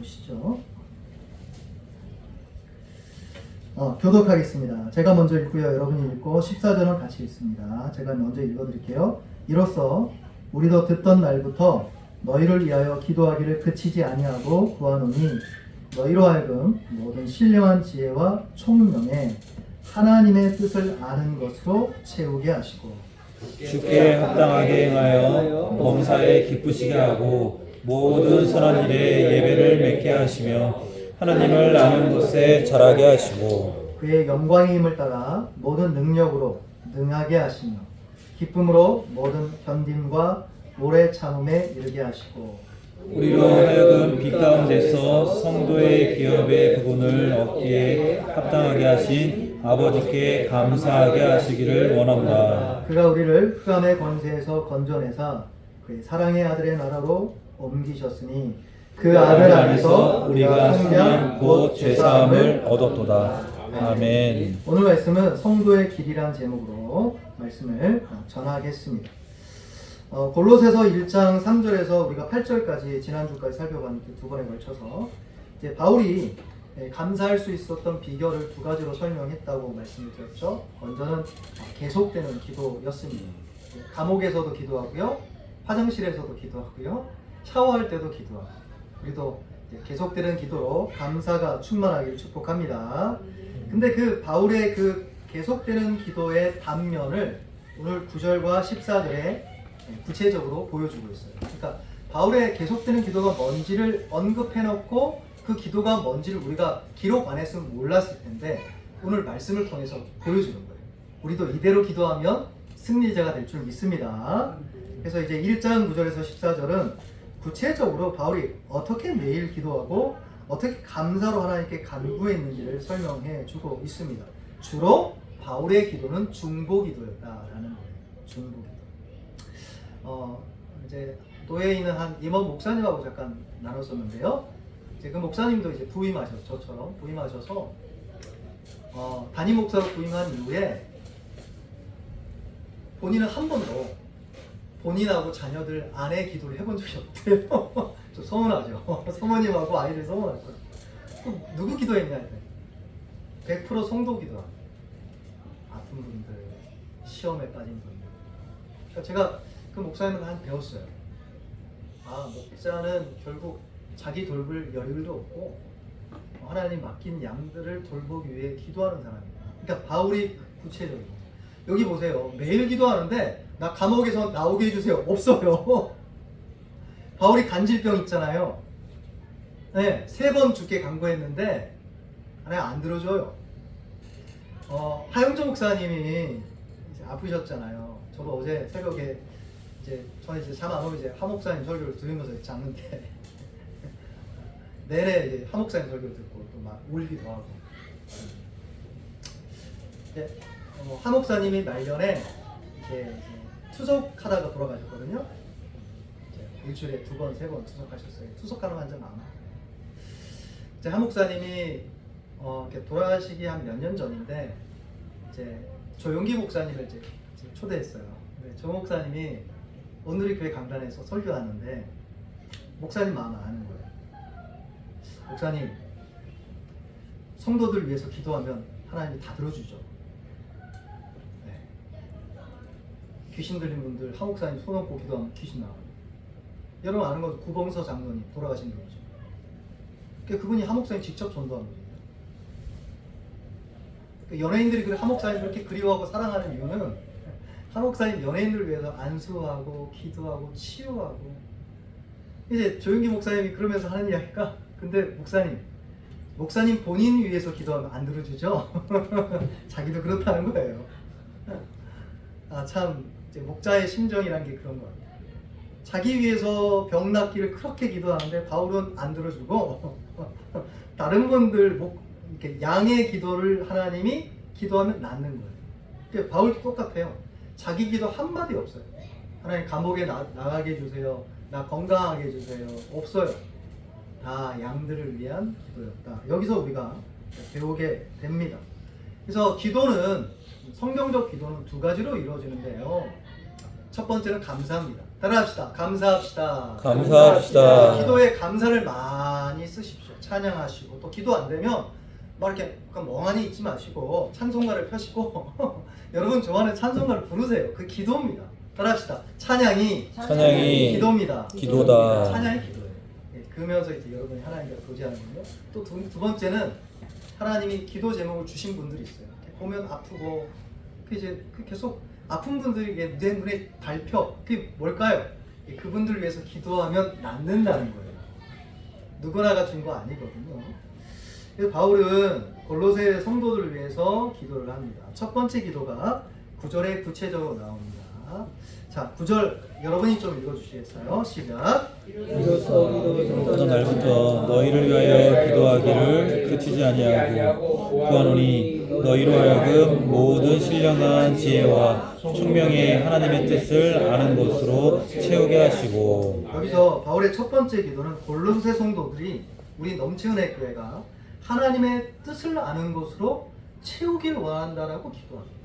보시죠. 교독하겠습니다. 제가 먼저 읽고요. 여러분이 읽고 14절은 같이 읽습니다. 제가 먼저 읽어드릴게요. 이로써 우리도 듣던 날부터 너희를 위하여 기도하기를 그치지 아니하고 구하노니 너희로 하여금 모든 신령한 지혜와 총명에 하나님의 뜻을 아는 것으로 채우게 하시고 주께 합당하게 행하여 범사에 기쁘시게 하고 모든 선한 일에 예배를 맺게 하시며 하나님을 아는 것에 자라게 하시고 그의 영광의 힘을 따라 모든 능력으로 능하게 하시며 기쁨으로 모든 견딤과 오래 참음에 이르게 하시고 우리로 하여금 빛 가운데서 성도의 기업의 부분을 얻기에 합당하게 하신 아버지께 감사하게 하시기를 원합니다. 그가 우리를 흑암의 권세에서 건져내사 그의 사랑의 아들의 나라로 옮기셨으니 그 아들 안에서 우리가 성령 곧 죄사함을 얻었도다. 아멘. 오늘 말씀은 성도의 길이란 제목으로 말씀을 전하겠습니다. 골로새서 1장 3절에서 우리가 8절까지 지난주까지 살펴봤는데 두 번에 걸쳐서 이제 바울이 감사할 수 있었던 비결을 두 가지로 설명했다고 말씀을 드렸죠. 먼저는 계속되는 기도였습니다. 감옥에서도 기도하고요, 화장실에서도 기도하고요, 샤워할 때도 기도하고, 우리도 계속되는 기도로 감사가 충만하기를 축복합니다. 근데 그 바울의 그 계속되는 기도의 단면을 오늘 9절과 14절에 구체적으로 보여주고 있어요. 그러니까 바울의 계속되는 기도가 뭔지를 언급해놓고 그 기도가 뭔지를 우리가 기록 안 했으면 몰랐을 텐데 오늘 말씀을 통해서 보여주는 거예요. 우리도 이대로 기도하면 승리자가 될 줄 믿습니다. 그래서 이제 1장 9절에서 14절은 구체적으로 바울이 어떻게 매일 기도하고 어떻게 감사로 하나님께 간구했는지를 설명해 주고 있습니다. 주로 바울의 기도는 중보 기도였다라는 거예요. 중보 기도. 이제 도에 있는 한 임원 목사님하고 잠깐 나눴었는데요. 이제 그 목사님도 이제 부임하셔서 저처럼 부임하셔서 담임 목사로 부임한 이후에 본인은 한 번도 본인하고 자녀들 아내 기도를 해본 적이 없대요. 좀 서운하죠. 사모님하고 아이들 서운할 거예요. 누구 기도했냐 했더니 100% 성도 기도합니다. 아픈 분들, 시험에 빠진 분들. 그러니까 제가 그 목사님을 한 배웠어요. 목자는 결국 자기 돌볼 여유도 없고 하나님 맡긴 양들을 돌보기 위해 기도하는 사람이에요. 그러니까 바울이 구체적이고 여기 보세요. 매일 기도하는데 나 감옥에서 나오게 해주세요. 없어요. 바울이 간질병 있잖아요. 네, 3번 죽게 간구했는데 하나님 안 들어줘요. 하영조 목사님이 이제 아프셨잖아요. 저도 어제 새벽에 저는 이제 잠 안 오면 이제 하 목사님 설교를 들으면서 잤는데 내내 이제 하 목사님 설교를 듣고 또 막 울기도 하고. 하 목사님이 말년에 이제 투석하다가 돌아가셨거든요. 일주일에 2번, 3번 투석하셨어요. 투석하는 환자 많아요. 이제 하 목사님이 이렇게 돌아가시기 한 몇 년 전인데 이제 조용기 목사님을 이제 초대했어요. 근데 조 목사님이 오늘의 교회 강단에서 설교하는데 목사님 마음을 아는 거예요. 목사님, 성도들 위해서 기도하면 하나님이 다 들어주죠. 네. 귀신 들린 분들 하 목사님 손 얹고 기도하면 귀신 나와요. 여러분 아는 건 구봉서 장로님 돌아가신 분이죠. 그러니까 그분이 하 목사님 직접 전도한 분이에요. 그러니까 연예인들이 하 목사님 그렇게 그리워하고 사랑하는 이유는 하 목사님 연예인들을 위해서 안수하고 기도하고 치유하고. 이제 조용기 목사님이 그러면서 하는 이야기가 근데 목사님 본인 위해서 기도하면 안 들어주죠. 자기도 그렇다는 거예요. 참 이제 목자의 심정이란 게 그런 거예요. 자기 위해서 병 낫기를 그렇게 기도하는데 바울은 안 들어주고 다른 분들 이렇게 양의 기도를 하나님이 기도하면 낫는 거예요. 그러니까 바울도 똑같아요. 자기 기도 한마디 없어요. 하나님 감옥에 나가게 해주세요. 나 건강하게 해주세요. 없어요. 다 양들을 위한 기도였다. 여기서 우리가 배우게 됩니다. 그래서 기도는 성경적 기도는 2가지로 이루어지는데요. 첫 번째는 감사합니다. 따라합시다. 감사합시다. 감사합시다. 기도에 감사를 많이 많이 쓰십시오. 찬양하시고 또 기도 안 되면 막 이렇게 약간 멍하니 있지 마시고 찬송가를 펴시고 여러분 좋아하는 찬송가를 부르세요. 그 기도입니다. 따라합시다. 찬양이 기도입니다. 기도다. 찬양이 기도예요. 예, 그러면서 이제 여러분이 하나님과 교제하는 거예요. 또 두 번째는 하나님이 기도 제목을 주신 분들이 있어요. 이렇게 보면 아프고 계속 아픈 분들에게 내 눈에 밟혀. 그게 뭘까요? 예, 그분들 위해서 기도하면 낫는다는 거예요. 누구나가 준 거 아니거든요. 그래서 바울은 골로새 성도들을 위해서 기도를 합니다. 첫 번째 기도가 9절에 구체적으로 나옵니다. 자, 9절 여러분이 좀 읽어주시겠어요? 시작. 어떤 날부터 너희를 위하여 기도하기를 그치지 아니하고 구하노니 너희로 하여금 모든 신령한 지혜와 총명의 하나님의 뜻을 아는 것으로 채우게 하시고. 여기서 바울의 첫 번째 기도는 골로새 성도들이 우리 넘치은혜 교회가 하나님의 뜻을 아는 것으로 채우길 원한다라고 기도합니다.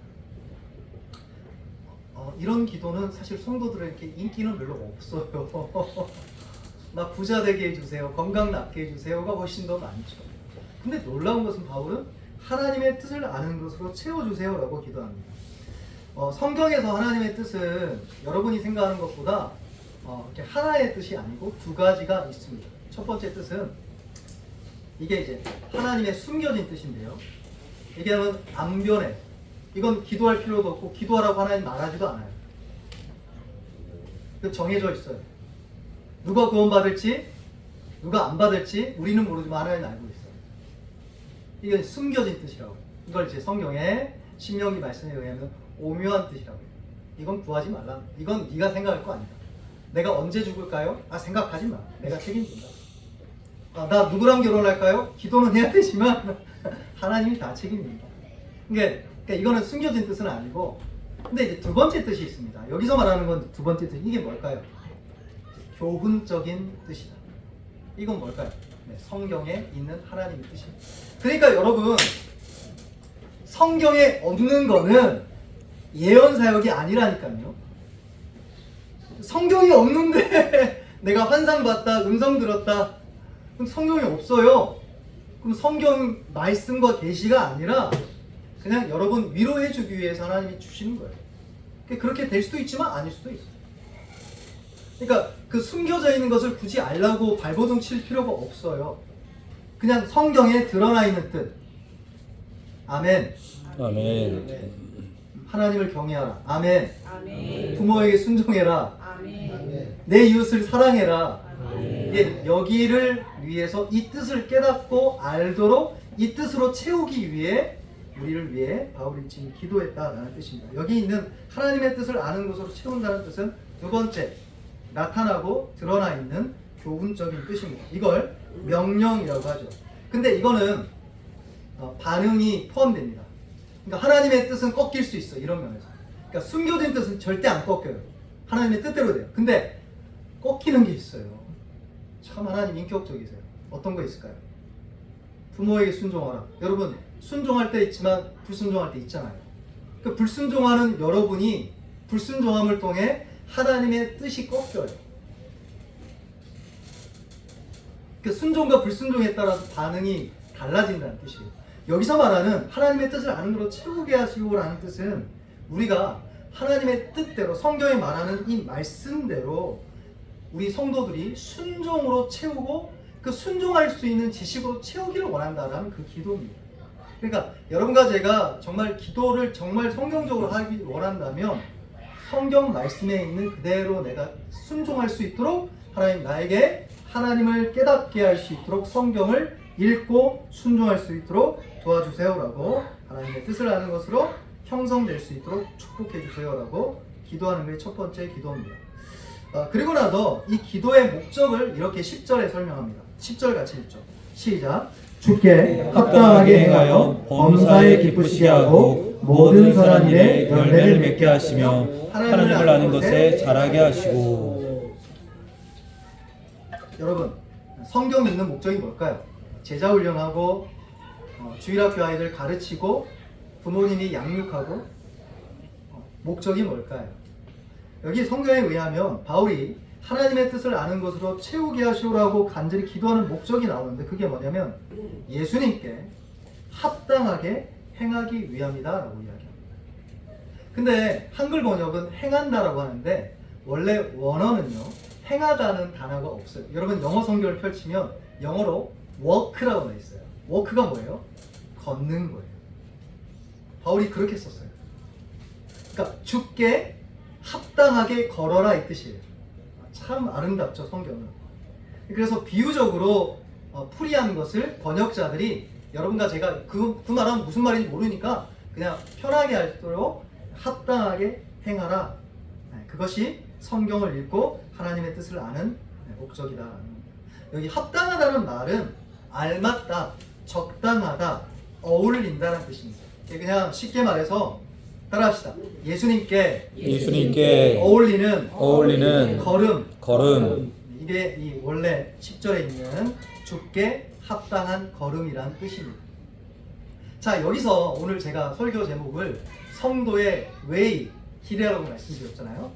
이런 기도는 사실 성도들에게 인기는 별로 없어요. 막 부자 되게 해주세요, 건강 낫게 해주세요가 훨씬 더 많죠. 근데 놀라운 것은 바울은 하나님의 뜻을 아는 것으로 채워주세요라고 기도합니다. 성경에서 하나님의 뜻은 여러분이 생각하는 것보다 이렇게 하나의 뜻이 아니고 두 가지가 있습니다. 첫 번째 뜻은 이게 이제 하나님의 숨겨진 뜻인데요. 얘기하면 안 변해. 이건 기도할 필요도 없고 기도하라고 하나님 말하지도 않아요. 그 정해져 있어요. 누가 구원받을지 누가 안 받을지 우리는 모르지만 하나님은 알고 있어요. 이건 숨겨진 뜻이라고. 이걸 이제 성경의 신명기 말씀에 의하면 오묘한 뜻이라고 해요. 이건 구하지 말라. 이건 네가 생각할 거 아니다. 내가 언제 죽을까요? 생각하지 마. 내가 책임진다. 나 누구랑 결혼할까요? 기도는 해야 되지만 하나님이 다 책임집니다. 그러니까 이거는 숨겨진 뜻은 아니고, 근데 이제 두 번째 뜻이 있습니다. 여기서 말하는 건 두 번째 뜻. 이게 뭘까요? 교훈적인 뜻이다. 이건 뭘까요? 성경에 있는 하나님의 뜻입니다. 그러니까 여러분, 성경에 없는 거는 예언 사역이 아니라니까요. 성경이 없는데 내가 환상 봤다, 음성 들었다. 그럼 성경이 없어요. 그럼 성경 말씀과 계시가 아니라 그냥 여러분 위로해 주기 위해서 하나님이 주시는 거예요. 그렇게 될 수도 있지만 아닐 수도 있어요. 그러니까 그 숨겨져 있는 것을 굳이 알라고 발버둥 칠 필요가 없어요. 그냥 성경에 드러나 있는 뜻. 아멘. 아멘. 하나님을 경외하라. 아멘. 아멘. 부모에게 순종해라. 아멘. 내 이웃을 사랑해라. 아멘. 이게 여기를 위해서 이 뜻을 깨닫고 알도록 이 뜻으로 채우기 위해 우리를 위해 바울이 지금 기도했다라는 뜻입니다. 여기 있는 하나님의 뜻을 아는 것으로 채운다는 뜻은 두 번째, 나타나고 드러나 있는 교훈적인 뜻입니다. 이걸 명령이라고 하죠. 근데 이거는 반응이 포함됩니다. 그러니까 하나님의 뜻은 꺾일 수 있어, 이런 면에서. 그러니까 숨겨진 뜻은 절대 안 꺾여요. 하나님의 뜻대로 돼요. 근데 꺾이는 게 있어요. 참 하나님 인격적이세요. 어떤 거 있을까요? 부모에게 순종하라. 여러분, 순종할 때 있지만 불순종할 때 있잖아요. 그 불순종하는 여러분이 불순종함을 통해 하나님의 뜻이 꺾여요. 그 순종과 불순종에 따라서 반응이 달라진다는 뜻이에요. 여기서 말하는 하나님의 뜻을 아는 것으로 채우게 하시고라는 뜻은 우리가 하나님의 뜻대로 성경에 말하는 이 말씀대로 우리 성도들이 순종으로 채우고 그 순종할 수 있는 지식으로 채우기를 원한다라는 그 기도입니다. 그러니까 여러분과 제가 정말 기도를 정말 성경적으로 하기 원한다면 성경 말씀에 있는 그대로 내가 순종할 수 있도록 하나님 나에게 하나님을 깨닫게 할 수 있도록 성경을 읽고 순종할 수 있도록 도와주세요라고 하나님의 뜻을 아는 것으로 형성될 수 있도록 축복해 주세요라고 기도하는 게 첫 번째 기도입니다. 그리고 나서 이 기도의 목적을 이렇게 10절에 설명합니다. 10절 같이 읽죠. 시작. 주께 합당하게 행하여 범사에 기쁘시게 하고 모든 선한 일에 열매를 맺게 하시며 하나님을 아는 것에 자라게 하시고. 여러분, 성경 읽는 목적이 뭘까요? 제자 훈련하고 주일학교 아이들 가르치고 부모님이 양육하고 목적이 뭘까요? 여기 성경에 의하면 바울이 하나님의 뜻을 아는 것으로 채우게 하시오라고 간절히 기도하는 목적이 나오는데 그게 뭐냐면 예수님께 합당하게 행하기 위함이다라고 이야기합니다. 근데 한글 번역은 행한다라고 하는데 원래 원어는요 행하다는 단어가 없어요. 여러분 영어 성경을 펼치면 영어로 walk라고 되어 있어요. walk가 뭐예요? 걷는 거예요. 바울이 그렇게 썼어요. 그러니까 주께 합당하게 걸어라 이 뜻이에요. 참 아름답죠 성경은. 그래서 비유적으로 풀이한 것을 번역자들이 여러분과 제가 그 말은 무슨 말인지 모르니까 그냥 편하게 할수록 합당하게 행하라. 그것이 성경을 읽고 하나님의 뜻을 아는 목적이다. 여기 합당하다는 말은 알맞다, 적당하다, 어울린다는 뜻입니다. 그냥 쉽게 말해서 따라합시다. 예수님께 어울리는 걸음. 이게 이 원래 10절에 있는 주께 합당한 걸음이란 뜻입니다. 자, 여기서 오늘 제가 설교 제목을 성도의 웨이, 길이라고 말씀드렸잖아요.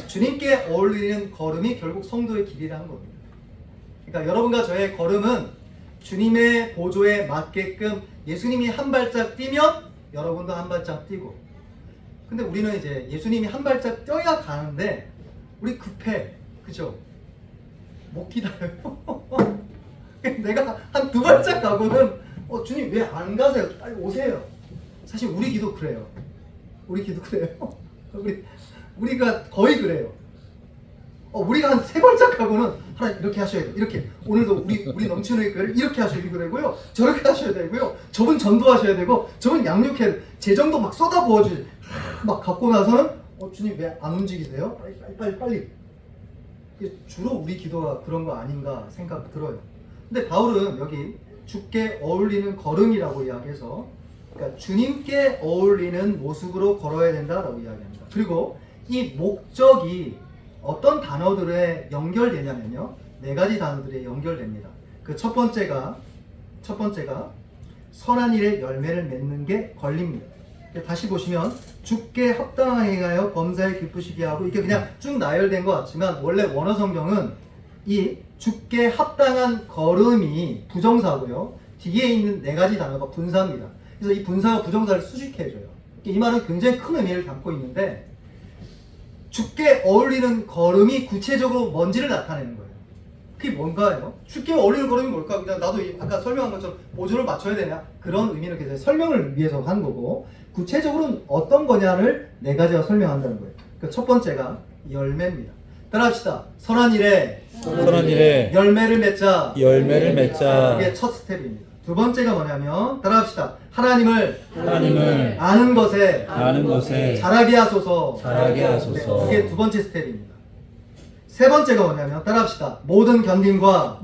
주님께 어울리는 걸음이 결국 성도의 길이라는 겁니다. 그러니까 여러분과 저의 걸음은 주님의 보조에 맞게끔 예수님이 한 발짝 뛰면 여러분도 한 발짝 뛰고, 근데 우리는 이제 예수님이 한 발짝 뛰어야 가는데 우리 급해, 그죠? 못 기다려요. 내가 한 두 발짝 가고는 주님 왜 안 가세요? 빨리 오세요. 사실 우리 기도 그래요. 우리가 거의 그래요. 우리가 한 세 발짝 가고는 하나님 이렇게 하셔야 돼요. 이렇게 오늘도 우리 넘치는 교회를 이렇게 하셔야 되고요. 저렇게 하셔야 되고요. 저분 전도하셔야 되고 저분 양육해야 돼. 재정도 막 쏟아 부어주지. 막 갖고 나서는 주님 왜 안 움직이세요? 빨리. 주로 우리 기도가 그런 거 아닌가 생각 들어요. 근데 바울은 여기 주께 어울리는 걸음이라고 이야기해서 그러니까 주님께 어울리는 모습으로 걸어야 된다라고 이야기합니다. 그리고 이 목적이 어떤 단어들에 연결되냐면요, 4가지 단어들에 연결됩니다. 그 첫 번째가 선한 일의 열매를 맺는 게 걸립니다. 다시 보시면 주께 합당하게 행하여 범사에 기쁘시게 하고, 이게 그냥 쭉 나열된 것 같지만 원래 원어 성경은 이 주께 합당한 걸음이 부정사고요, 뒤에 있는 4가지 단어가 분사입니다. 그래서 이 분사가 부정사를 수식해줘요. 이 말은 굉장히 큰 의미를 담고 있는데 주께 어울리는 걸음이 구체적으로 뭔지를 나타내는 거예요. 그게 뭔가요? 주께 어울리는 걸음이 뭘까? 그냥 나도 아까 설명한 것처럼 보조를 맞춰야 되냐? 그런 의미를 계속 설명을 위해서 한 거고, 구체적으로는 어떤 거냐를 4가지가 설명한다는 거예요. 그러니까 첫 번째가 열매입니다. 따라합시다. 선한 일에 열매를 맺자. 이게 첫 스텝입니다. 두 번째가 뭐냐면 따라합시다. 하나님을 아는 것에 자라게 하소서. 이게 두 번째 스텝입니다. 세 번째가 뭐냐면 따라합시다. 모든 견딤과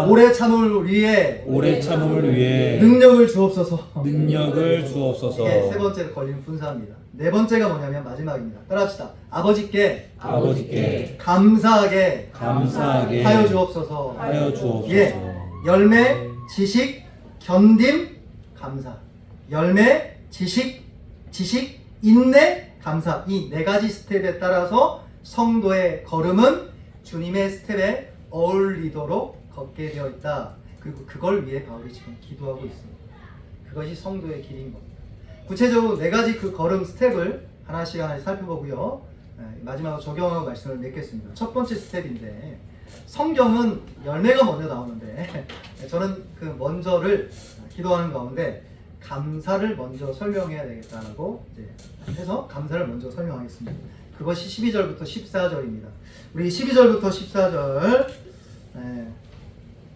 오래 참을 위해 능력을 주옵소서. 이게 세 번째로 걸리는 분사입니다. 네 번째가 뭐냐면 마지막입니다. 따라합시다. 아버지께 감사하게 하여 주옵소서. 예, 열매, 지식, 견딤, 감사. 열매, 지식, 인내, 감사. 이 4가지 스텝에 따라서 성도의 걸음은 주님의 스텝에 어울리도록 걷게 되어 있다. 그리고 그걸 위해 바울이 지금 기도하고 있습니다. 그것이 성도의 길인 겁니다. 구체적으로 4가지 그 걸음 스텝을 하나씩 살펴보고요. 마지막으로 적용하고 말씀을 맺겠습니다. 첫 번째 스텝인데, 성경은 열매가 먼저 나오는데 저는 그 먼저를 기도하는 가운데 감사를 먼저 설명해야 되겠다라고 해서 감사를 먼저 설명하겠습니다. 그것이 12절부터 14절입니다. 우리 12절부터 14절,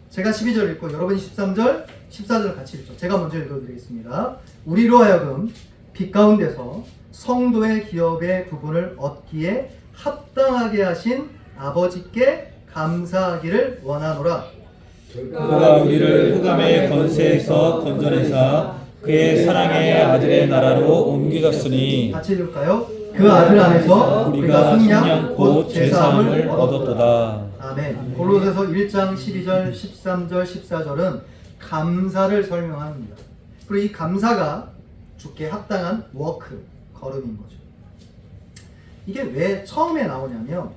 제가 12절 읽고 여러분이 13절, 14절 같이 읽죠. 제가 먼저 읽어드리겠습니다. 우리로 하여금 빛 가운데서 성도의 기업의 부분을 얻기에 합당하게 하신 아버지께 감사하기를 원하노라. 그가 우리를 흑암의 권세에서 건져내사 그의 사랑의 아들의 나라로 옮기셨으니 같이 읽을까요? 그 아들 안에서 우리가 승량 곧 죄사함을 얻었도다. 아멘. 골로새서 1장 12절, 13절, 14절은 감사를 설명합니다. 그리고 이 감사가 주께 합당한 워크, 걸음인 거죠. 이게 왜 처음에 나오냐면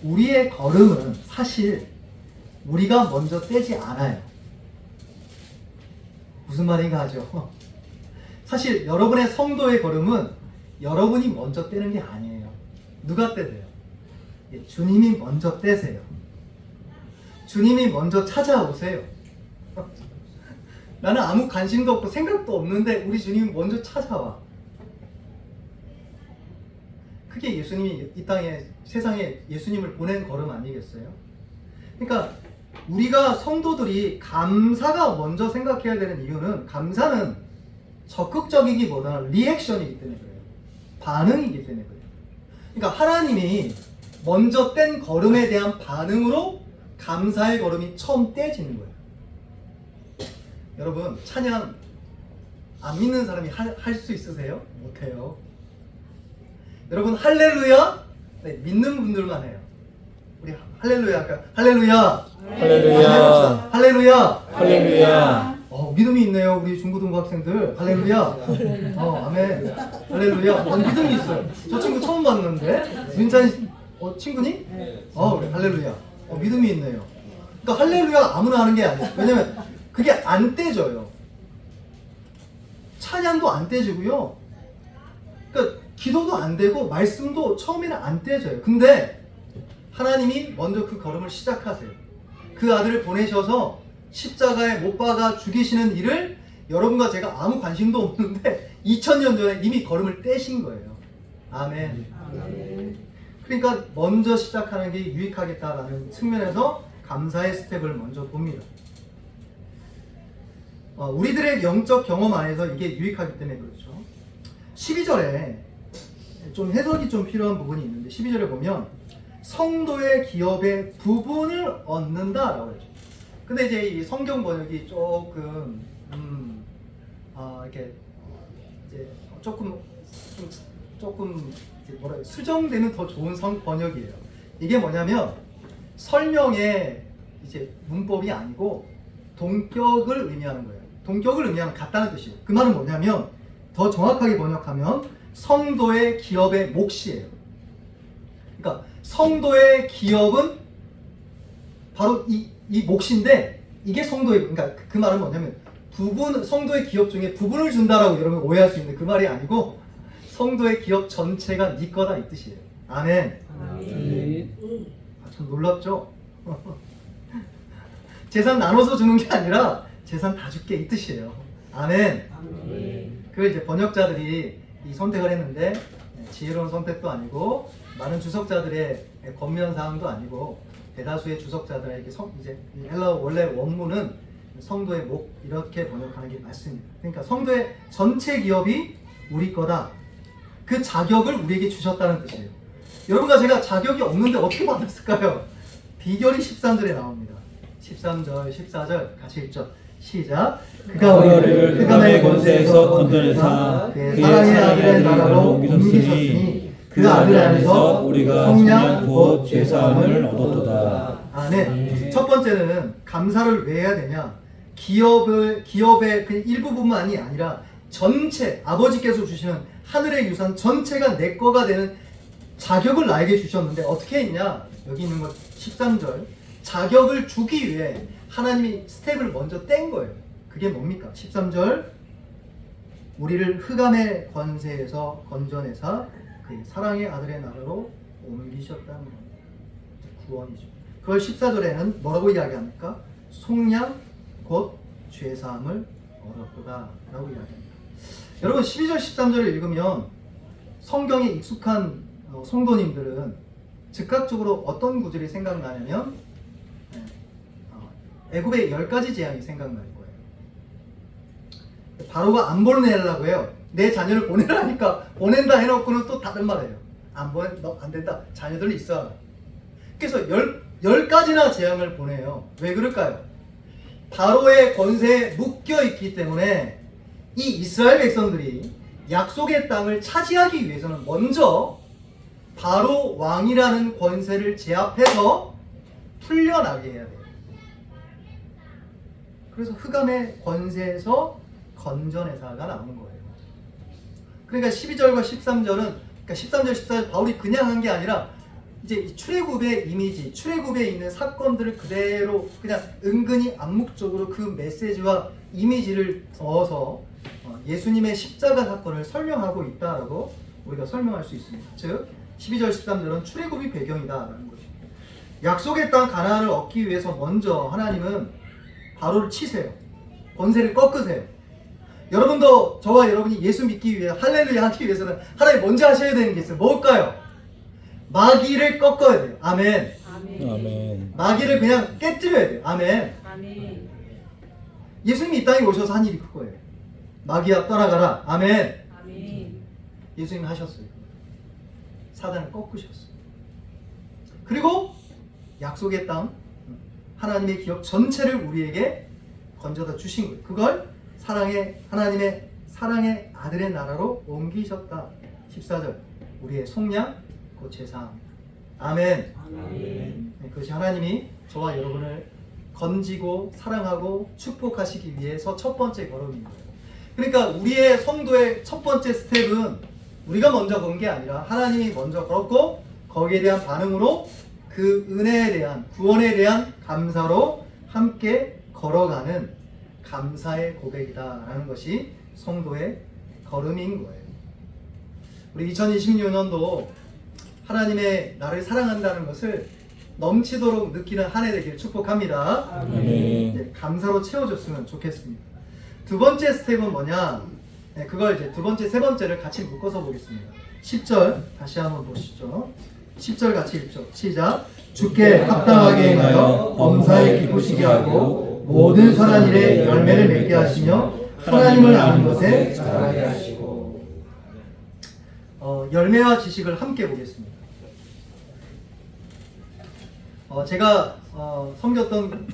우리의 걸음은 사실 우리가 먼저 떼지 않아요. 무슨 말인가 하죠? 사실 여러분의 성도의 걸음은 여러분이 먼저 떼는 게 아니에요. 누가 떼세요? 예, 주님이 먼저 떼세요. 주님이 먼저 찾아오세요. 나는 아무 관심도 없고 생각도 없는데 우리 주님이 먼저 찾아와. 그게 예수님이 이 땅에, 세상에 예수님을 보낸 걸음 아니겠어요? 그러니까 우리가 성도들이 감사가 먼저 생각해야 되는 이유는, 감사는 적극적이기보다는 리액션이기 때문에 그래요. 반응이기 때문에 그래요. 그러니까 하나님이 먼저 뗀 걸음에 대한 반응으로 감사의 걸음이 처음 떼지는 거예요. 여러분, 찬양 안 믿는 사람이 할 수 있으세요? 못해요. 여러분, 할렐루야? 네, 믿는 분들만 해요. 우리 할렐루야 할까요? 할렐루야! 할렐루야. 할렐루야! 할렐루야. 믿음이 있네요, 우리 중고등부 학생들. 할렐루야! 아멘. 할렐루야! 믿음이 있어요. 저 친구 처음 봤는데? 윤찬 친구니? 그래, 할렐루야. 믿음이 있네요. 그러니까 할렐루야 아무나 하는 게 아니에요. 왜냐면 그게 안 떼져요. 찬양도 안 떼지고요. 그러니까 기도도 안 되고 말씀도 처음에는 안 떼져요. 근데 하나님이 먼저 그 걸음을 시작하세요. 그 아들을 보내셔서 십자가에 못 박아 죽이시는 일을 여러분과 제가 아무 관심도 없는데 2000년 전에 이미 걸음을 떼신 거예요. 아멘. 그러니까 먼저 시작하는 게 유익하겠다라는 측면에서 감사의 스텝을 먼저 봅니다. 우리들의 영적 경험 안에서 이게 유익하기 때문에 그렇죠. 12절에 좀 해석이 좀 필요한 부분이 있는데, 12절에 보면 성도의 기업의 부분을 얻는다라고 했죠. 근데 이제 이 성경 번역이 조금 이렇게 이제 조금 이제 수정되는 더 좋은 번역이에요. 이게 뭐냐면 설명의 이제 문법이 아니고 동격을 의미하는 거예요. 동격을 의미하는 같다는 뜻이에요. 그 말은 뭐냐면, 더 정확하게 번역하면 성도의 기업의 몫이에요. 그러니까 성도의 기업은 바로 이 몫인데, 이게 성도의, 그러니까 그 말은 뭐냐면 성도의 기업 중에 부분을 준다라고 여러분 오해할 수 있는데, 그 말이 아니고 성도의 기업 전체가 네 거다 이 뜻이에요. 아멘. 참 놀랍죠? 재산 나눠서 주는 게 아니라 재산 다 줄게 이 뜻이에요. 아멘. 그걸 이제 번역자들이 이 선택을 했는데, 지혜로운 선택도 아니고 많은 주석자들의 권면 사항도 아니고 대다수의 주석자들에게 이제 헬라어 원래 원문은 성도의 목 이렇게 번역하는 게 맞습니다. 그러니까 성도의 전체 기업이 우리 거다. 그 자격을 우리에게 주셨다는 뜻이에요. 여러분과 제가 자격이 없는데 어떻게 받았을까요? 비결이 13절에 나옵니다. 13절, 14절 같이 읽죠. 시작. 그가 우리를 흑암의 권세에서 건져내사 그의 사랑의 아들의 나라로 옮기셨으니 그 아들 안에서 우리가 성령 곧 죄사함을 얻었도다. 아멘. 첫 번째는 감사를 왜 해야 되냐? 기업의 그 일부분만이 아니라 전체, 아버지께서 주시는 하늘의 유산 전체가 내 거가 되는 자격을 나에게 주셨는데 어떻게 했냐? 여기 있는 것 13절. 자격을 주기 위해 하나님이 스텝을 먼저 뗀 거예요. 그게 뭡니까? 13절. 우리를 흑암의 권세에서 건져내사 그의 사랑의 아들의 나라로 옮기셨다는 겁니다. 구원이죠. 그걸 14절에는 뭐라고 이야기합니까? 속량 곧 죄사함을 얻었도다 라고 이야기합니다. 여러분 12절 13절을 읽으면 성경에 익숙한 성도님들은 즉각적으로 어떤 구절이 생각나냐면 애굽의 10가지 재앙이 생각날 거예요. 바로가 안 보내려고 해요. 내 자녀를 보내라니까 보낸다 해놓고는 또 다른 말이에요. 안 된다. 자녀들 있어. 그래서 10가지나 재앙을 보내요. 왜 그럴까요? 바로의 권세에 묶여 있기 때문에 이 이스라엘 백성들이 약속의 땅을 차지하기 위해서는 먼저 바로 왕이라는 권세를 제압해서 풀려나게 해야 돼요. 그래서 흑암의 권세에서 건져내사가 나오는 거예요. 그러니까 12절과 13절은, 그러니까 13절, 14절 바울이 그냥 한 게 아니라 이제 이 출애굽의 이미지, 출애굽에 있는 사건들을 그대로 그냥 은근히 암묵적으로 그 메시지와 이미지를 넣어서 예수님의 십자가 사건을 설명하고 있다라고 우리가 설명할 수 있습니다. 즉 12절 13절은 출애굽이 배경이다라는 것입니다. 약속의 땅 가나안을 얻기 위해서 먼저 하나님은 바로를 치세요. 권세를 꺾으세요. 여러분도 저와 여러분이 예수 믿기 위해 할렐루야 하기 위해서는 하나님 먼저 하셔야 되는 게 있어요. 뭘까요? 마귀를 꺾어야 돼요. 아멘. 아멘. 마귀를 그냥 깨뜨려야 돼요. 아멘. 아멘. 예수님이 이 땅에 오셔서 한 일이 그거예요. 마귀야 떠나가라. 아멘. 아멘. 예수님이 하셨어요. 사단을 꺾으셨어요. 그리고 약속의 땅 하나님의 기업 전체를 우리에게 건져다 주신 거예요. 그걸 하나님의 사랑의 아들의 나라로 옮기셨다. 14절 우리의 속량 곧 제사함. 아멘. 아멘. 그것이 하나님이 저와 여러분을 건지고 사랑하고 축복하시기 위해서 첫 번째 걸음입니다. 그러니까 우리의 성도의 첫 번째 스텝은 우리가 먼저 건 게 아니라 하나님이 먼저 걸었고 거기에 대한 반응으로 그 은혜에 대한 구원에 대한 감사로 함께 걸어가는 감사의 고백이다라는 것이 성도의 걸음인 거예요. 우리 2026년도 하나님의 나를 사랑한다는 것을 넘치도록 느끼는 한 해 되기를 축복합니다. 아멘. 이제 감사로 채워줬으면 좋겠습니다. 두 번째 스텝은 뭐냐? 네, 그걸 이제 두 번째, 세 번째를 같이 묶어서 보겠습니다. 10절 다시 한번 보시죠. 10절 같이 읽죠. 시작. 주께 합당하게 행하여 범사에 기쁘시게 하고 모든 선한 일에 열매를 맺게 하시며 하나님을 아는 것에 자라게 하시고. 열매와 지식을 함께 보겠습니다. 제가 섬겼던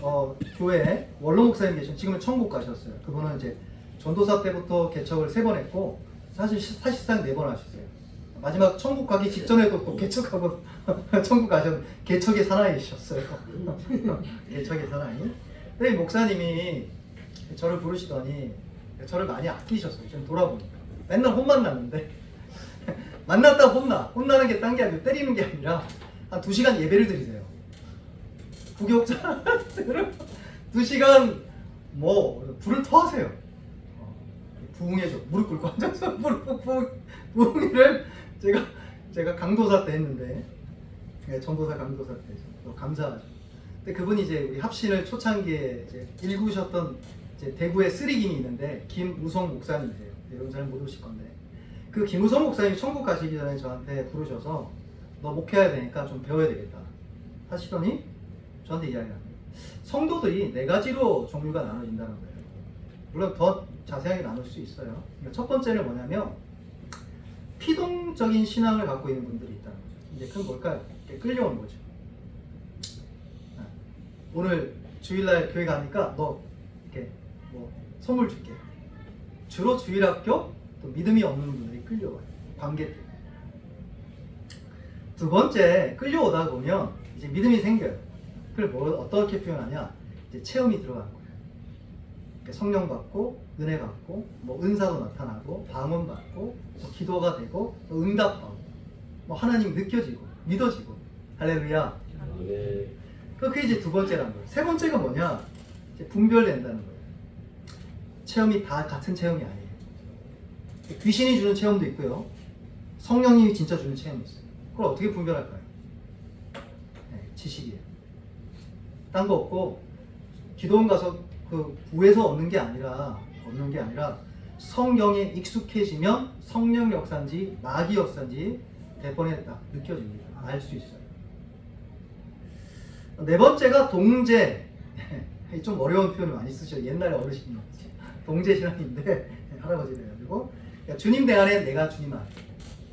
교회 원로 목사님 계신, 지금은 천국 가셨어요. 그분은 이제 전도사 때부터 개척을 3번 했고 사실상 4번 하셨어요. 마지막 천국 가기 직전에도 또 개척하고 천국 가셨는데 개척의 사나이셨어요. 개척의 사나이. 근데 이 목사님이 저를 부르시더니 저를 많이 아끼셨어요. 지금 돌아보니까 맨날 혼만 났는데 만났다 혼나는 게 딴 게 아니고 때리는 게 아니라 한 2시간 예배를 드리세요. 부교육자들은 2시간 불을 터하세요. 부흥해줘. 무릎 꿇고 앉아서 부흥회를 제가 강도사 때 했는데, 전도사 강도사 때 감사하죠. 근데 그분이 이제 우리 합신을 초창기에 이제 일구셨던 이제 대구에 쓰리김이 있는데 김우성 목사님이세요. 여러분 잘 모르실 건데 그 김우성 목사님이 천국 가시기 전에 저한테 부르셔서 너 목회해야 되니까 좀 배워야 되겠다 하시더니 저한테 이야기합니다. 성도들이 4가지로 종류가 나눠진다는 거예요. 물론 더 자세하게 나눌 수 있어요. 그러니까 첫 번째는 뭐냐면 피동적인 신앙을 갖고 있는 분들이 있다는 거죠. 이제 그건 뭘까요? 끌려오는 거죠. 오늘 주일날 교회 가니까 너 이렇게 선물 줄게. 주로 주일학교 또 믿음이 없는 분들이 끌려와요. 관계 때문에. 두 번째, 끌려오다 보면 이제 믿음이 생겨요. 그걸 어떻게 표현하냐? 이제 체험이 들어가는 거예요. 그러니까 성령 받고 은혜 받고 은사도 나타나고 방언 받고 기도가 되고 응답하고 하나님 느껴지고 믿어지고 할렐루야. 그게 이제 두 번째라는 거예요. 세 번째가 뭐냐? 이제 분별된다는 거예요. 체험이 다 같은 체험이 아니에요. 귀신이 주는 체험도 있고요. 성령님이 진짜 주는 체험이 있어요. 그걸 어떻게 분별할까요? 지식이에요. 딴 거 없고 기도원 가서 그 구해서 얻는 게 아니라 성경에 익숙해지면 성령 역사인지 마귀 역사인지 대번에 딱 느껴집니다. 알 수 있어요. 네 번째가 동제. 좀 어려운 표현을 많이 쓰셔요. 옛날에 어르신이 동제 신앙인데 할아버지 돼가지고 주님 내 안에 내가 주님 안에.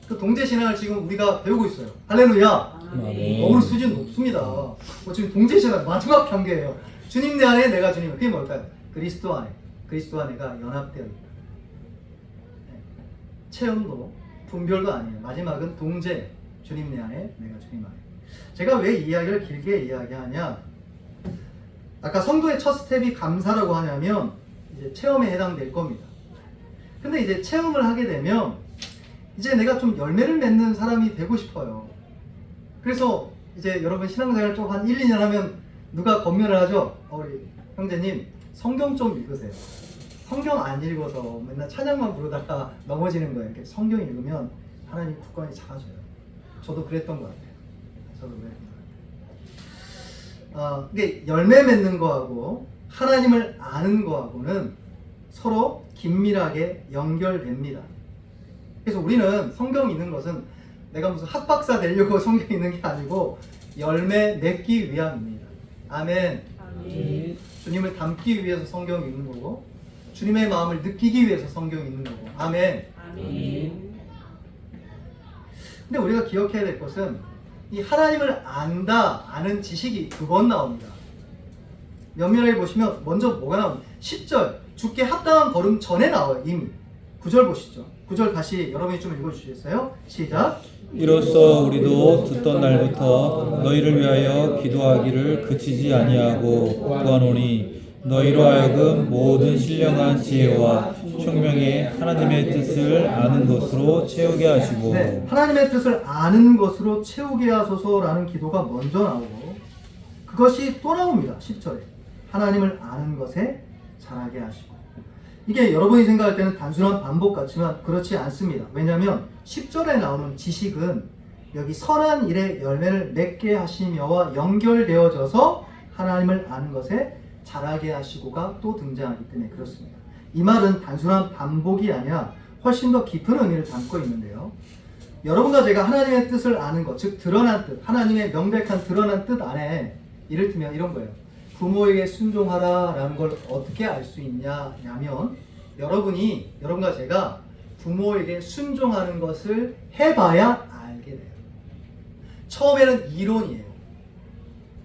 그 동제 신앙을 지금 우리가 배우고 있어요. 할렐루야. 우리 수준 높습니다. 지금 동제 신앙 마지막 단계예요. 주님 내 안에 내가 주님. 그게 뭘까요? 그리스도 안에 내가 연합되어 있다. 체험도 분별도 아니에요. 마지막은 동제. 주님 내 안에 내가 주님 안에. 제가 왜 이 이야기를 길게 이야기하냐? 아까 성도의 첫 스텝이 감사라고 하냐면 이제 체험에 해당될 겁니다. 근데 이제 체험을 하게 되면 이제 내가 좀 열매를 맺는 사람이 되고 싶어요. 그래서 이제 여러분 신앙생활 좀 한 1, 2년 하면 누가 권면을 하죠? 우리 형제님 성경 좀 읽으세요. 성경 안 읽어서 맨날 찬양만 부르다가 넘어지는 거예요. 이렇게 성경 읽으면 하나님 국권이 작아져요. 저도 그랬던 것 같아요. 저도 그랬던 것 같아요. 이게 열매 맺는 거하고 하나님을 아는 거하고는 서로 긴밀하게 연결됩니다. 그래서 우리는 성경 읽는 것은 내가 무슨 학박사 되려고 성경 읽는 게 아니고 열매 맺기 위함입니다. 아멘. 아멘. 주님을 닮기 위해서 성경 읽는 거고 주님의 마음을 느끼기 위해서 성경 읽는 거고. 아멘. 아멘. 근데 우리가 기억해야 될 것은 이 하나님을 안다, 아는 지식이 두 번 나옵니다. 면면하게 보시면 먼저 뭐가 나옵니까? 10절, 주께 합당한 걸음 전에 나와요. 이미 9절 보시죠. 9절 다시 여러분이 좀 읽어주시겠어요? 시작. 이로써 우리도 듣던 날부터 너희를 위하여 기도하기를 그치지 아니하고 구하노니 너희로 하여금 모든 신령한 지혜와 총명에 하나님의 뜻을 아는 것으로 채우게 하시고. 네, 하나님의 뜻을 아는 것으로 채우게 하소서라는 기도가 먼저 나오고 그것이 또 나옵니다. 10절에 하나님을 아는 것에 자라게 하시고. 이게 여러분이 생각할 때는 단순한 반복 같지만 그렇지 않습니다. 왜냐하면 10절에 나오는 지식은 여기 선한 일의 열매를 맺게 하시며와 연결되어져서 하나님을 아는 것에 자라게 하시고가 또 등장하기 때문에 그렇습니다. 이 말은 단순한 반복이 아니라 훨씬 더 깊은 의미를 담고 있는데요. 여러분과 제가 하나님의 뜻을 아는 것, 즉 드러난 뜻, 하나님의 명백한 드러난 뜻 안에 이를테면 이런 거예요. 부모에게 순종하라 라는 걸 어떻게 알 수 있냐면 여러분과 제가 부모에게 순종하는 것을 해봐야 알게 돼요. 처음에는 이론이에요.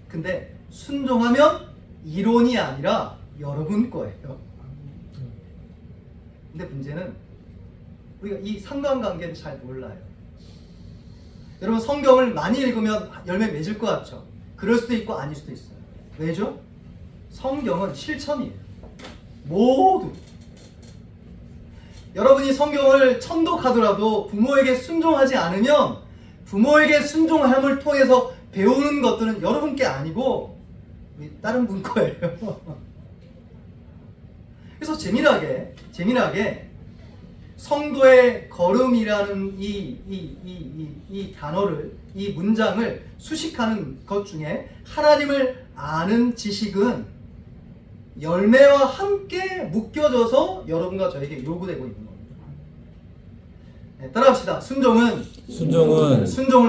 근데 순종하면 이론이 아니라 여러분 거예요. 근데 문제는 우리가 이 상관관계를 잘 몰라요. 여러분 성경을 많이 읽으면 열매 맺을 것 같죠? 그럴 수도 있고 아닐 수도 있어요. 왜죠? 성경은 실천이에요. 모두. 여러분이 성경을 천독하더라도 부모에게 순종하지 않으면 부모에게 순종함을 통해서 배우는 것들은 여러분께 아니고 다른 분 거예요. 그래서 재미나게 성도의 걸음이라는 이 단어를, 이 문장을 수식하는 것 중에 하나님을 아는 지식은 열매와 함께 묶여져서 여러분과 저에게 요구되고 있는 겁니다. 네, 따라합시다. 순종을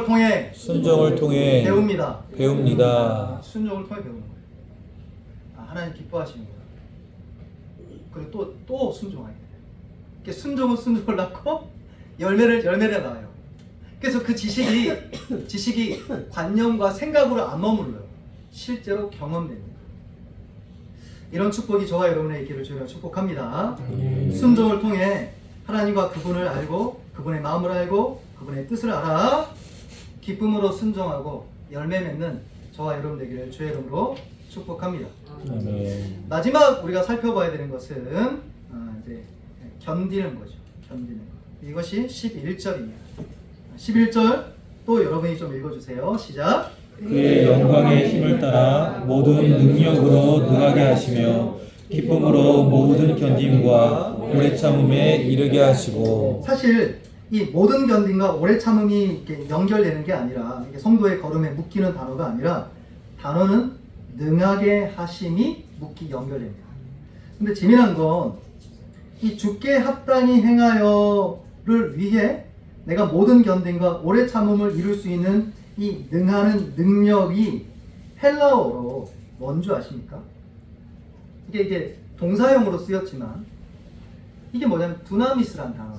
통해 배웁니다. 순종을 통해 배우는 거예요. 하나님 기뻐하시는 거예요. 그리고 또 순종하게 돼요. 순종은 순종을 낳고 열매를 낳아요. 그래서 그 지식이 관념과 생각으로 안 머물러요. 실제로 경험됩니다. 이런 축복이 저와 여러분의 있기를 주여 축복합니다. 순종을 통해 하나님과 그분을 알고 그분의 마음을 알고 그분의 뜻을 알아 기쁨으로 순종하고 열매 맺는 저와 여러분 되기를 주의 이름으로 축복합니다. 아멘. 마지막 우리가 살펴봐야 되는 것은 이제 견디는 거죠. 견디는 거. 이것이 11절입니다. 11절 또 여러분이 좀 읽어주세요. 시작. 그의 영광의 힘을 따라 모든 능력으로 능하게 하시며 기쁨으로 모든 견딤과 오래 참음에 이르게 하시고. 사실 이 모든 견딤과 오래 참음이 이렇게 연결되는 게 아니라 이게 성도의 걸음에 묶이는 단어가 아니라 단어는 능하게 하심이 연결됩니다. 근데 재미난 건 이 주께 합당히 행하여를 위해 내가 모든 견딤과 오래 참음을 이룰 수 있는 이 능하는 능력이 헬라어로 뭔지 아십니까? 이게 동사형으로 쓰였지만 이게 뭐냐면 두나미스란 단어예요.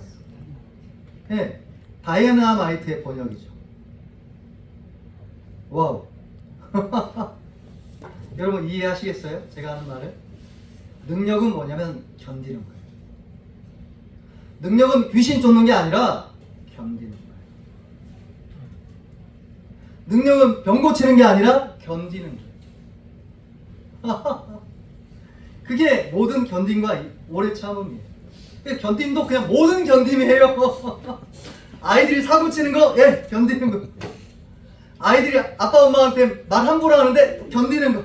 네, 다이애나마이트의 번역이죠. 와우. 여러분 이해하시겠어요? 제가 하는 말을? 능력은 뭐냐면 견디는 거예요. 능력은 귀신 쫓는 게 아니라 견디는 거예요. 능력은 병 고치는 게 아니라 견디는 거예요. 그게 모든 견딤과 오래 참음이에요. 견딤도 그냥 모든 견딤이에요. 아이들이 사고 치는 거, 예, 견디는 거. 아이들이 아빠 엄마한테 말 함부로 하는데 견디는 거.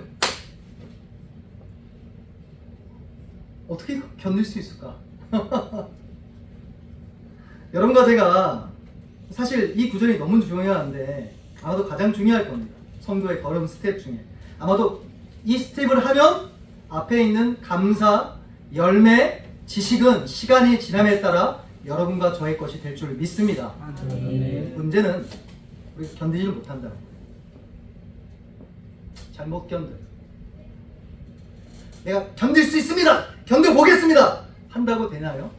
어떻게 견딜 수 있을까? 여러분과 제가 사실 이 구절이 너무 중요한데 아마도 가장 중요할 겁니다. 성도의 걸음 스텝 중에 아마도 이 스텝을 하면 앞에 있는 감사, 열매, 지식은 시간이 지남에 따라 여러분과 저의 것이 될 줄 믿습니다. 문제는 우리 견디지를 못한다는 거예요. 잘못 견뎌. 내가 견딜 수 있습니다. 견뎌보겠습니다. 한다고 되나요?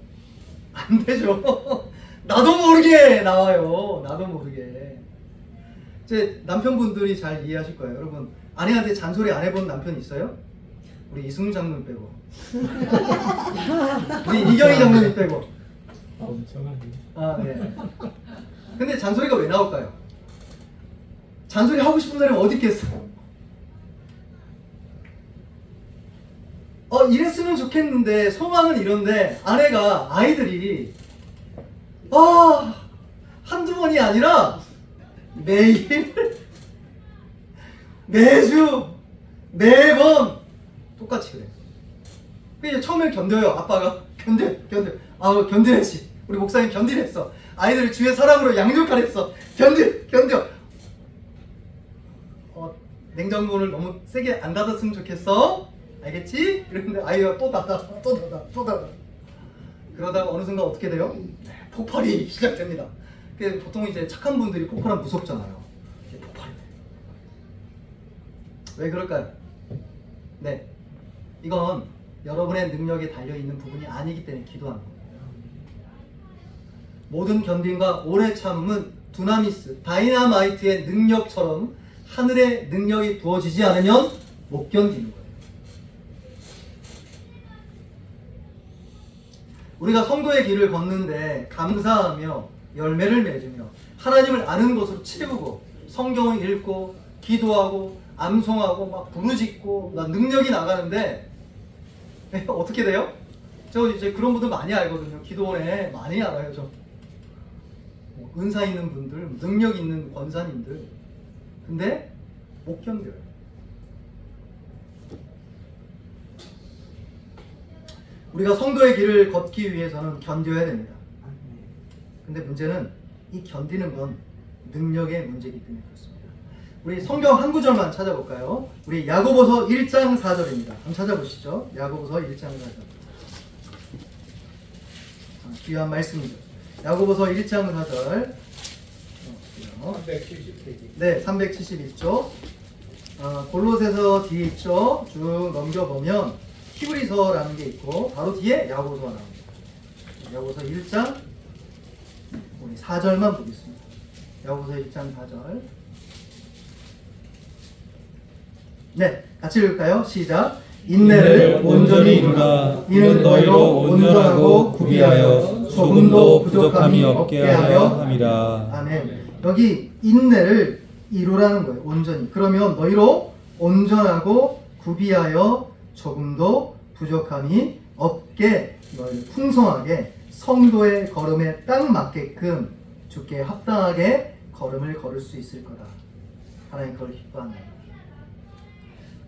안 되죠. 나도 모르게 나와요. 나도 모르게. 제 남편분들이 잘 이해하실 거예요. 여러분 아내한테 잔소리 안 해본 남편 있어요? 우리 이승우 장군 빼고 우리 이경희 장군님 빼고. 엄청하네. 아 네. 근데 잔소리가 왜 나올까요? 잔소리 하고 싶은 사람이 어디 있겠어? 이랬으면 좋겠는데 소망은 이런데 아내가 아이들이 한두 번이 아니라 매일 매주 매번 똑같이 그래. 그래서 처음엔 견뎌요. 아빠가 견뎌 견디랬지. 우리 목사님 견디랬어. 아이들을 주의 사랑으로 양육하랬어. 견뎌. 냉장고를 너무 세게 안 닫았으면 좋겠어. 알겠지? 이러는데 아이가 또 닫아. 그러다가 어느 순간 어떻게 돼요? 폭발이 시작됩니다. 보통 이제 착한 분들이 폭발하면 무섭잖아요. 이게 폭발이 돼요. 왜 그럴까요? 네, 이건 여러분의 능력에 달려있는 부분이 아니기 때문에 기도하는 거예요. 모든 견딘과 오래 참음은 두나미스, 다이나마이트의 능력처럼 하늘의 능력이 부어지지 않으면 못 견디는 거예요. 우리가 성도의 길을 걷는데 감사하며 열매를 맺으며 하나님을 아는 것으로 채우고 성경을 읽고 기도하고 암송하고 막 부르짖고 막 능력이 나가는데 어떻게 돼요? 저 이제 그런 분들 많이 알거든요. 기도원에 많이 알아요. 저 은사 있는 분들, 능력 있는 권사님들. 근데 못 견뎌요. 우리가 성도의 길을 걷기 위해서는 견뎌야 됩니다. 근데 문제는 이 견디는 건 능력의 문제이기 때문에 그렇습니다. 우리 성경 한 구절만 찾아볼까요? 우리 야고보서 1장 4절입니다. 한번 찾아보시죠. 야고보서 1장 4절. 귀한 말씀이죠. 야고보서 1장 4절. 370페이지. 네, 370있죠. 골로새서 뒤에 있죠. 쭉 넘겨보면 히브리서라는 게 있고 바로 뒤에 야고보서가 나옵니다. 야고보서 1장 우리 4절만 보겠습니다. 야고보서 1장 4절. 네, 같이 읽을까요? 시작. 인내를 온전히 이루라. 이는 너희로 온전하고 구비하여 조금도 부족함이 없게 하려 함이라. 아멘. 여기 인내를 이루라는 거예요. 온전히. 그러면 너희로 온전하고 구비하여 조금도 부족함이 없게 너희 풍성하게 성도의 걸음에 딱 맞게끔 주께 합당하게 걸음을 걸을 수 있을 거다. 하나님 그걸 기뻐한다.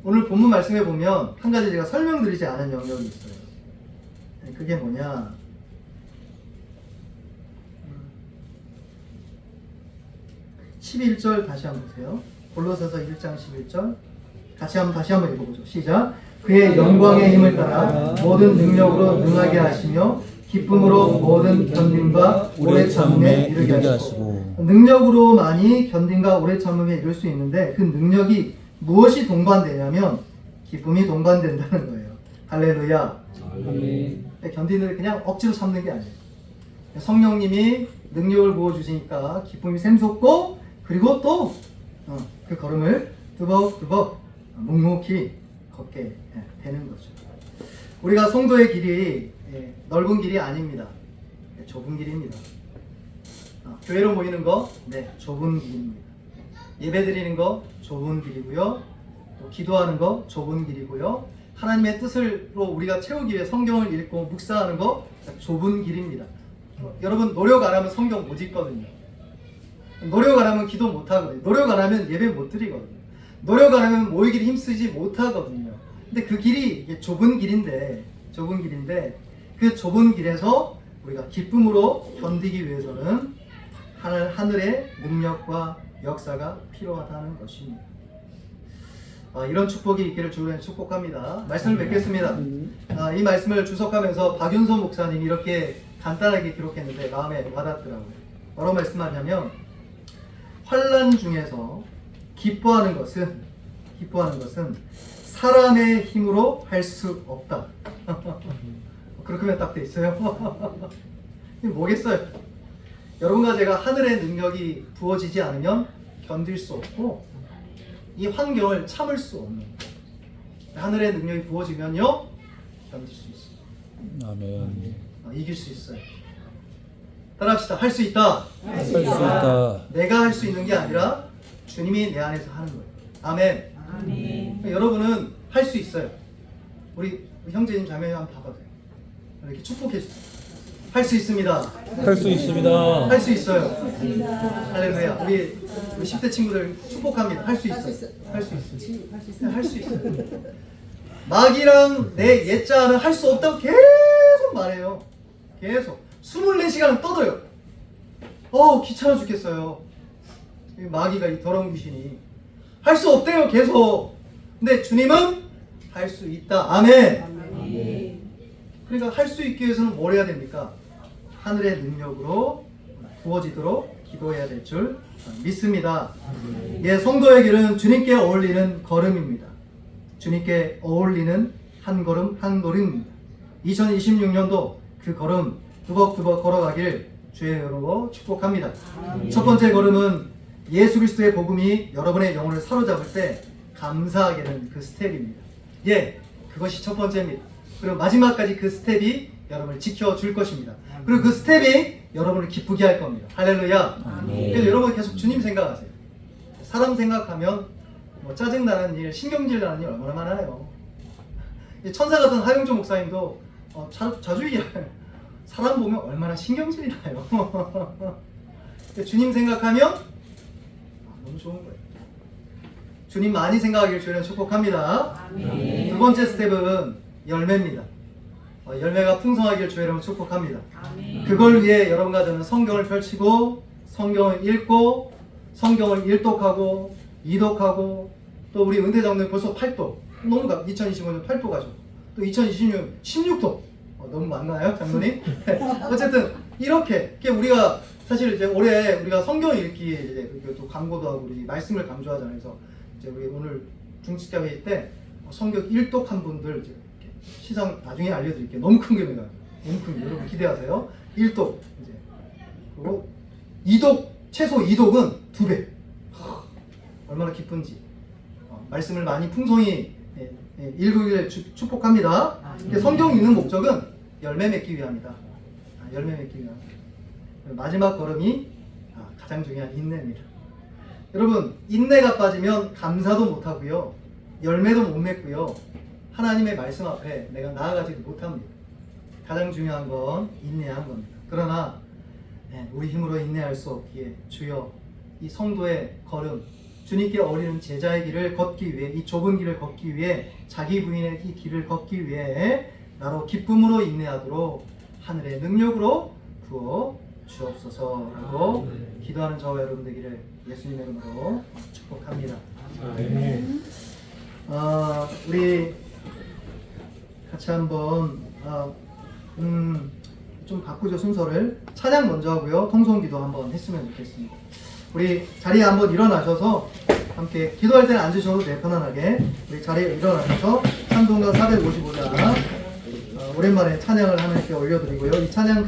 오늘 본문 말씀에 보면 한 가지 제가 설명드리지 않은 영역이 있어요. 그게 뭐냐? 11절 다시 한번 보세요. 골로새서 1장 11절 다시 한번 읽어보죠. 시작. 그의 영광의 힘을 따라 모든 능력으로 능하게 하시며 기쁨으로 모든 견딤과 오래 참음에 이르게 하시고. 능력으로만이 견딤과 오래 참음에 이룰 수 있는데 그 능력이 무엇이 동반되냐면 기쁨이 동반된다는 거예요. 할렐루야. 아멘. 견디는 그냥 억지로 참는 게 아니에요. 성령님이 능력을 부어주시니까 기쁨이 샘솟고 그리고 또 그 걸음을 두벅두벅 묵묵히 걷게 되는 거죠. 우리가 성도의 길이 넓은 길이 아닙니다. 좁은 길입니다. 교회로 모이는 거 좁은 길입니다. 예배 드리는 거 좁은 길이고요. 또 기도하는 거 좁은 길이고요. 하나님의 뜻으로 우리가 채우기 위해 성경을 읽고 묵상하는 거 좁은 길입니다. 여러분 노력 안 하면 성경 못 읽거든요. 노력 안 하면 기도 못 하거든요. 노력 안 하면 예배 못 드리거든요. 노력 안 하면 모이기를 힘쓰지 못하거든요. 근데 그 길이 이게 좁은 길인데 그 좁은 길에서 우리가 기쁨으로 견디기 위해서는 하늘의 능력과 역사가 필요하다는 것입니다. 이런 축복이 있기를 주로 축복합니다. 말씀을 뵙겠습니다. 이 말씀을 주석하면서 박윤서 목사님이 이렇게 간단하게 기록했는데 마음에 와닿더라고요. 뭐라고 말씀하냐면 환난 중에서 기뻐하는 것은 사람의 힘으로 할 수 없다. 그렇게만 딱 돼 있어요. 이게 뭐겠어요? 여러분과 제가 하늘의 능력이 부어지지 않으면 견딜 수 없고 이 환경을 참을 수 없는 하늘의 능력이 부어지면요 견딜 수 있어요. 아멘. 이길 수 있어요. 따라합시다. 할 수 있다. 할 수 있다. 내가 할 수 있는 게 아니라 주님이 내 안에서 하는 거예요. 아멘. 아멘. 여러분은 할 수 있어요. 우리 형제님 자매님 한번 봐봐요. 이렇게 축복해 주세요. 할 수 있습니다. 할 수 있습니다. 할 수 있어요. 할렐루야. 우리 10대 친구들 축복합니다. 할 수 있어요. 할 수 있어요. 할 수 있어요. 마귀랑 내 옛자는 할 수 없다고 계속 말해요. 계속 24시간은 떠들어요. 귀찮아 죽겠어요. 마귀가 이 더러운 귀신이 할 수 없대요. 계속. 근데 주님은 할 수 있다. 아멘. 아멘. 그러니까 할 수 있기 위해서는 뭘 해야 됩니까? 하늘의 능력으로 부어지도록 기도해야 될 줄 믿습니다. 예, 성도의 길은 주님께 어울리는 걸음입니다. 주님께 어울리는 한 걸음 한 걸음입니다. 2026년도 그 걸음 두벅두벅 걸어가길 주의 이름으로 축복합니다. 첫 번째 걸음은 예수 그리스도의 복음이 여러분의 영혼을 사로잡을 때 감사하게 되는 그 스텝입니다. 예, 그것이 첫 번째입니다. 그리고 마지막까지 그 스텝이 여러분을 지켜줄 것입니다. 그리고 그 스텝이 여러분을 기쁘게 할 겁니다. 할렐루야. 그래서 여러분 계속 주님 생각하세요. 사람 생각하면 짜증나는 일, 신경질 나는 일 얼마나 많아요. 천사 같은 하용조 목사님도 자주 얘기해요. 사람 보면 얼마나 신경질이 나요. 주님 생각하면 너무 좋은 거예요. 주님 많이 생각하기를 주님 축복합니다. 아멘. 두 번째 스텝은 열매입니다. 열매가 풍성하기를 주의 이름으로 축복합니다. 아멘. 그걸 위해 여러분과 저는 성경을 펼치고 성경을 읽고 성경을 일독하고 이독하고 또 우리 은퇴장로님 벌써 8도 너무 2025년 8도 가죠. 또 2026년 16도 너무 많나요 장로님? 어쨌든 이렇게 우리가 사실 이제 올해 우리가 성경 읽기 이제 또 광고도 하고 우리 말씀을 강조하잖아요. 그래서 이제 우리 오늘 중직자 회의 때 성경 일독한 분들 이제 시상 나중에 알려드릴게요. 너무 큰 금액이에요. 너무 큰 여러분 기대하세요. 1독 이제 그리고 2독 최소 2독은 2배. 얼마나 기쁜지 말씀을 많이 풍성히 읽으길 축복합니다. 성경 읽는 목적은 열매 맺기 위함이다. 열매 맺기 위함. 마지막 걸음이 가장 중요한 인내입니다. 여러분 인내가 빠지면 감사도 못하고요. 열매도 못 맺고요. 하나님의 말씀 앞에 내가 나아가지도 못합니다. 가장 중요한 건 인내하는 겁니다. 그러나 우리 힘으로 인내할 수 없기에 주여 이 성도의 걸음 주님께 어울리는 제자의 길을 걷기 위해 이 좁은 길을 걷기 위해 자기 부인의 이 길을 걷기 위해 나로 기쁨으로 인내하도록 하늘의 능력으로 부어 주옵소서라고 기도하는 저와 여러분 되기를 예수님의 이름으로 축복합니다. 우리 같이 한번 좀 바꾸죠. 순서를 찬양 먼저 하고요. 통성기도 한번 했으면 좋겠습니다. 우리 자리에 한번 일어나셔서 함께 기도할 때는 앉으셔도 돼요. 편안하게 우리 자리에 일어나셔서 찬송가 455장 오랜만에 찬양을 하나님께 올려드리고요. 이 찬양